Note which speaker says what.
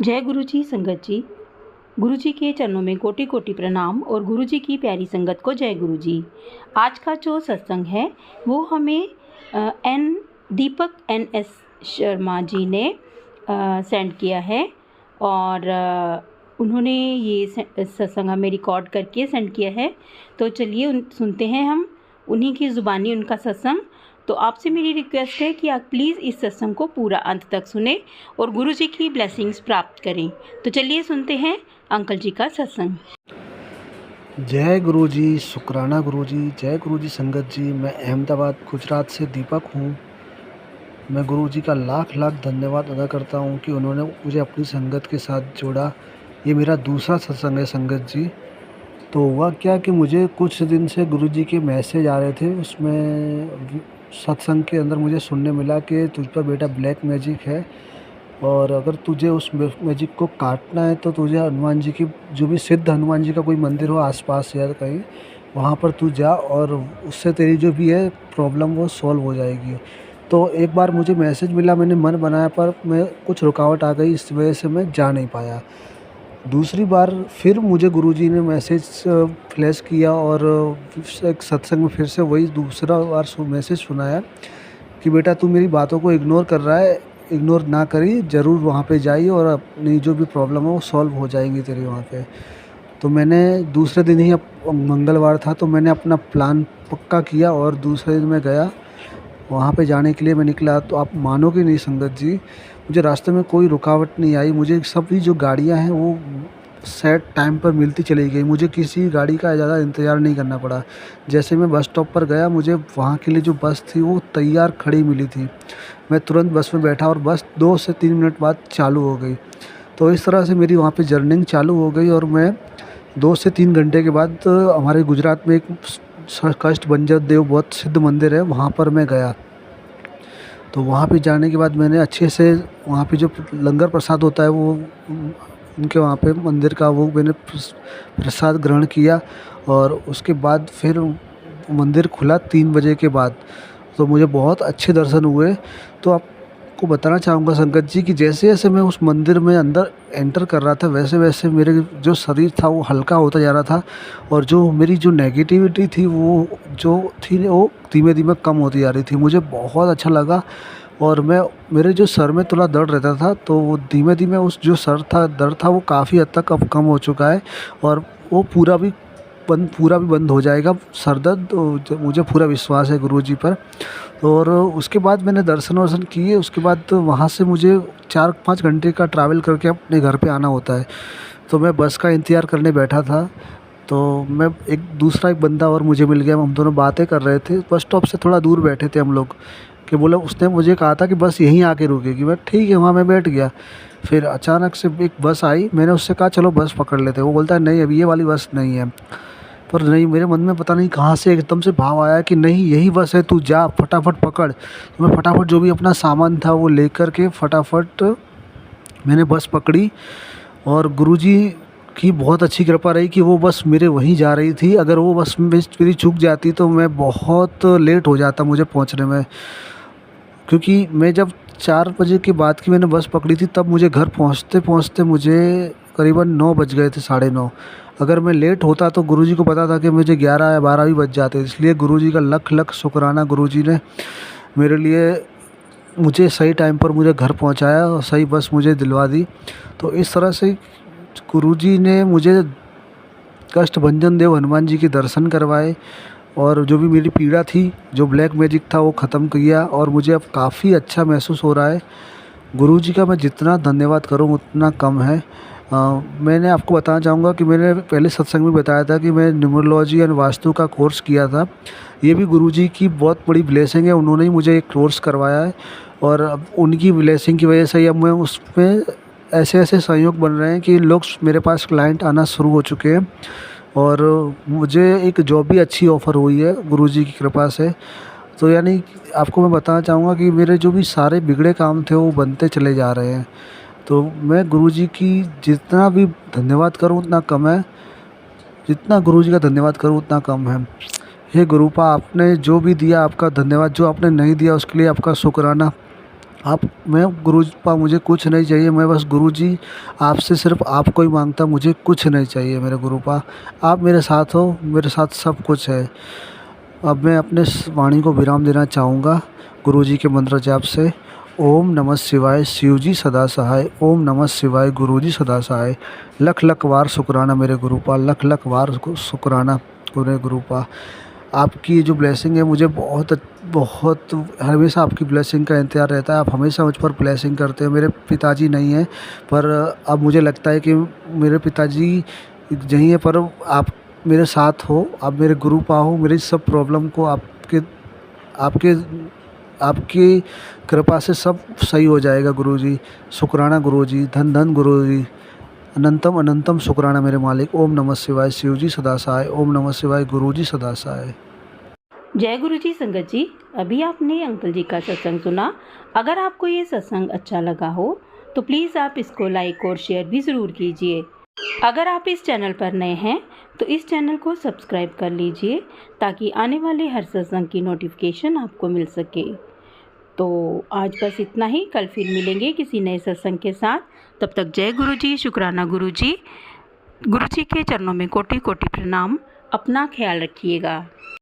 Speaker 1: जय गुरु जी संगत जी। गुरु जी के चरणों में कोटि कोटि प्रणाम और गुरु जी की प्यारी संगत को जय गुरु जी। आज का जो सत्संग है वो हमें दीपक NS शर्मा जी ने सेंड किया है और उन्होंने ये सत्संग हमें रिकॉर्ड करके सेंड किया है। तो चलिए सुनते हैं हम उन्हीं की ज़ुबानी उनका सत्संग। तो आपसे मेरी रिक्वेस्ट है कि आप प्लीज़ इस सत्संग को पूरा अंत तक सुने और गुरु जी की ब्लेसिंग्स प्राप्त करें। तो चलिए सुनते हैं अंकल जी का सत्संग।
Speaker 2: जय गुरु जी, शुक्राना गुरु जी, जय गुरु जी संगत जी। मैं अहमदाबाद गुजरात से दीपक हूँ। मैं गुरु जी का लाख लाख धन्यवाद अदा करता हूँ कि उन्होंने मुझे अपनी संगत के साथ जोड़ा। ये मेरा दूसरा सत्संग है संगत जी। तो हुआ क्या कि मुझे कुछ दिन से गुरु जी के मैसेज आ रहे थे, उसमें सत्संग के अंदर मुझे सुनने मिला कि तुझ पर बेटा ब्लैक मैजिक है और अगर तुझे उस मैजिक को काटना है तो तुझे हनुमान जी की, जो भी सिद्ध हनुमान जी का कोई मंदिर हो आसपास या कहीं, वहाँ पर तू जा और उससे तेरी जो भी है प्रॉब्लम वो सॉल्व हो जाएगी। तो एक बार मुझे मैसेज मिला, मैंने मन बनाया पर मैं कुछ रुकावट आ गई, इस वजह से मैं जा नहीं पाया। दूसरी बार फिर मुझे गुरुजी ने मैसेज फ्लैश किया और एक सत्संग में फिर से वही दूसरा बार मैसेज सुनाया कि बेटा तू मेरी बातों को इग्नोर कर रहा है, इग्नोर ना करी, ज़रूर वहाँ पे जाइए और अपनी जो भी प्रॉब्लम है वो सॉल्व हो जाएंगी तेरी वहाँ पे। तो मैंने दूसरे दिन ही, मंगलवार था, तो मैंने अपना प्लान पक्का किया और दूसरे दिन मैं गया वहाँ पे जाने के लिए। मैं निकला तो आप मानोगे नहीं संगत जी, मुझे रास्ते में कोई रुकावट नहीं आई। मुझे सभी जो गाड़ियाँ हैं वो सेट टाइम पर मिलती चली गई। मुझे किसी गाड़ी का ज़्यादा इंतज़ार नहीं करना पड़ा। जैसे मैं बस स्टॉप पर गया, मुझे वहाँ के लिए जो बस थी वो तैयार खड़ी मिली थी। मैं तुरंत बस में बैठा और बस 2 से 3 मिनट बाद चालू हो गई। तो इस तरह से मेरी वहाँ पे जर्निंग चालू हो गई और मैं 2 से 3 घंटे के बाद हमारे गुजरात में एक कष्टभंजन देव बहुत सिद्ध मंदिर है, वहाँ पर मैं गया। तो वहाँ पे जाने के बाद मैंने अच्छे से वहाँ पे जो लंगर प्रसाद होता है वो उनके वहाँ पे मंदिर का वो मैंने प्रसाद ग्रहण किया और उसके बाद फिर मंदिर खुला 3 बजे के बाद। तो मुझे बहुत अच्छे दर्शन हुए। तो आपको बताना चाहूँगा संगत जी कि जैसे जैसे मैं उस मंदिर में अंदर एंटर कर रहा था वैसे वैसे मेरे जो शरीर था वो हल्का होता जा रहा था और जो मेरी जो नेगेटिविटी थी वो जो थी वो धीमे धीमे कम होती जा रही थी। मुझे बहुत अच्छा लगा और मेरे जो सर में थोड़ा दर्द रहता था तो वो धीमे धीमे उस जो दर्द था वो काफ़ी हद तक अब कम हो चुका है और वो पूरा भी बंद हो जाएगा सर दर्द। तो मुझे पूरा विश्वास है गुरुजी पर। और उसके बाद मैंने दर्शन वर्शन किए। उसके बाद वहाँ से मुझे 4-5 घंटे का ट्रैवल करके अपने घर पे आना होता है। तो मैं बस का इंतज़ार करने बैठा था तो मैं एक बंदा और मुझे मिल गया। हम दोनों बातें कर रहे थे, बस स्टॉप से थोड़ा दूर बैठे थे हम लोग। कि बोला, उसने मुझे कहा था कि बस यहीं आके रुकेगी। मैं ठीक है, वहाँ मैं बैठ गया। फिर अचानक से एक बस आई, मैंने उससे कहा चलो बस पकड़ लेते। वो बोलता है नहीं अभी ये वाली बस नहीं है। पर नहीं, मेरे मन में पता नहीं कहाँ से एकदम से भाव आया कि नहीं यही बस है, तू जा फटाफट पकड़। तो मैं फटाफट जो भी अपना सामान था वो लेकर के फटाफट मैंने बस पकड़ी और गुरुजी की बहुत अच्छी कृपा रही कि वो बस मेरे वहीं जा रही थी। अगर वो बस मेरी चूक जाती तो मैं बहुत लेट हो जाता मुझे पहुंचने में, क्योंकि मैं जब 4 बजे के बाद की मैंने बस पकड़ी थी तब मुझे घर पहुंचते पहुंचते मुझे करीबन 9 बज गए थे, 9:30। अगर मैं लेट होता तो गुरुजी को पता था कि मुझे 11 या 12 भी बज जाते। इसलिए गुरुजी का लख लख शुक्राना, गुरुजी ने मेरे लिए मुझे सही टाइम पर मुझे घर पहुंचाया और सही बस मुझे दिलवा दी। तो इस तरह से गुरुजी ने मुझे कष्टभंजन देव हनुमान जी के दर्शन करवाए और जो भी मेरी पीड़ा थी, जो ब्लैक मैजिक था, वो ख़त्म किया और मुझे अब काफ़ी अच्छा महसूस हो रहा है। गुरुजी का मैं जितना धन्यवाद करूँ उतना कम है। मैंने आपको बताना चाहूँगा कि मैंने पहले सत्संग में बताया था कि मैं न्यूमरोलॉजी एंड वास्तु का कोर्स किया था। ये भी गुरुजी की बहुत बड़ी ब्लेसिंग है, उन्होंने ही मुझे एक कोर्स करवाया है और अब उनकी ब्लेसिंग की वजह से ही अब मैं उसमें ऐसे ऐसे सहयोग बन रहे हैं कि लोग मेरे पास क्लाइंट आना शुरू हो चुके हैं और मुझे एक जॉब भी अच्छी ऑफ़र हुई है गुरुजी की कृपा से। तो यानी आपको मैं बताना चाहूँगा कि मेरे जो भी सारे बिगड़े काम थे वो बनते चले जा रहे हैं। तो मैं गुरुजी की जितना भी धन्यवाद करूँ उतना कम है, जितना गुरुजी का धन्यवाद करूँ उतना कम है। हे गुरुपा, आपने जो भी दिया आपका धन्यवाद, जो आपने नहीं दिया उसके लिए आपका शुक्राना। मैं गुरुपा मुझे कुछ नहीं चाहिए, मैं बस गुरुजी आपसे सिर्फ आपको ही मांगता, मुझे कुछ नहीं चाहिए मेरे गुरुपा। आप मेरे साथ हो, मेरे साथ सब कुछ है। अब मैं अपने वाणी को विराम देना चाहूँगा गुरुजी के मंत्र जाप से। ओम नमः शिवाय शिव जी सदा सहाय, ओम नमः शिवाय गुरुजी सदा सहाय। लख लख वार शुक्राना मेरे गुरुपा, लख लख वार शुक्राना मेरे गुरुपा। आपकी जो ब्लेसिंग है मुझे बहुत बहुत हमेशा आपकी ब्लेसिंग का इंतज़ार रहता है। आप हमेशा मुझ पर ब्लेसिंग करते हैं। मेरे पिताजी नहीं हैं, पर अब मुझे लगता है कि मेरे पिताजी नहीं है, पर आप मेरे साथ हो, आप मेरे गुरुपा हो। मेरी सब प्रॉब्लम को आपके आपके आपकी कृपा से सब सही हो जाएगा गुरुजी। शुक्राना गुरुजी, धन धन गुरुजी, अनंतम अनंतम शुक्राना मेरे मालिक। ओम नमः शिवाय शिव जी सदा सहाय, ओम नमः शिवाय गुरुजी सदा सहाय।
Speaker 1: जय गुरु जी संगत जी, अभी आपने अंकल जी का सत्संग सुना। अगर आपको ये सत्संग अच्छा लगा हो तो प्लीज़ आप इसको लाइक और शेयर भी ज़रूर कीजिए। अगर आप इस चैनल पर नए हैं तो इस चैनल को सब्सक्राइब कर लीजिए ताकि आने वाले हर सत्संग की नोटिफिकेशन आपको मिल सके। तो आज बस इतना ही, कल फिर मिलेंगे किसी नए सत्संग के साथ। तब तक जय गुरु जी, शुक्राना गुरु जी। गुरु जी के चरणों में कोटि कोटि प्रणाम। अपना ख्याल रखिएगा।